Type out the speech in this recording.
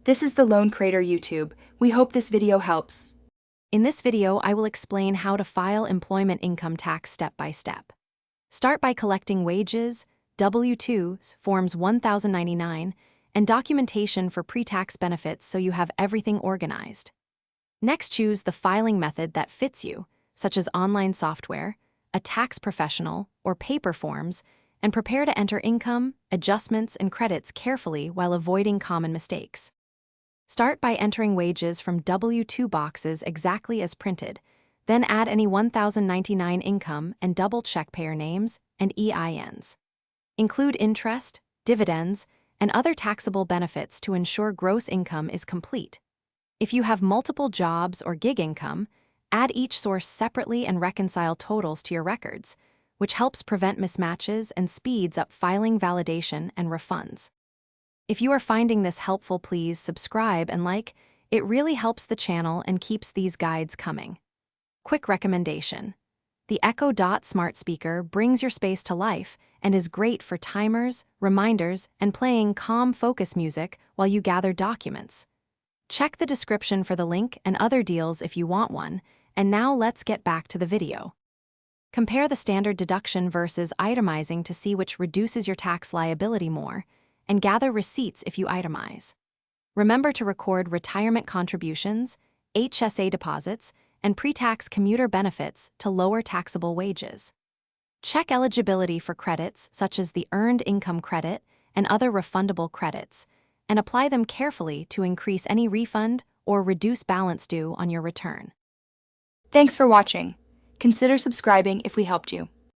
This is the Loan Creator YouTube. We hope this video helps. In this video, I will explain how to file employment income tax step by step. Start by collecting wages, W-2s, Forms 1099, and documentation for pre-tax benefits so you have everything organized. Next, choose the filing method that fits you, such as online software, a tax professional, or paper forms, and prepare to enter income, adjustments, and credits carefully while avoiding common mistakes. Start by entering wages from W-2 boxes exactly as printed, then add any 1099 income and double-check payer names and EINs. Include interest, dividends, and other taxable benefits to ensure gross income is complete. If you have multiple jobs or gig income, add each source separately and reconcile totals to your records, which helps prevent mismatches and speeds up filing validation and refunds. If you are finding this helpful, please subscribe and like. It really helps the channel and keeps these guides coming. Quick recommendation: the Echo Dot smart speaker brings your space to life and is great for timers, reminders, and playing calm focus music while you gather documents. Check the description for the link and other deals if you want one, and now let's get back to the video. Compare the standard deduction versus itemizing to see which reduces your tax liability more, and gather receipts if you itemize. Remember to record retirement contributions, HSA deposits, and pre-tax commuter benefits to lower taxable wages. Check eligibility for credits such as the Earned Income Credit and other refundable credits, and apply them carefully to increase any refund or reduce balance due on your return. Thanks for watching. Consider subscribing if we helped you.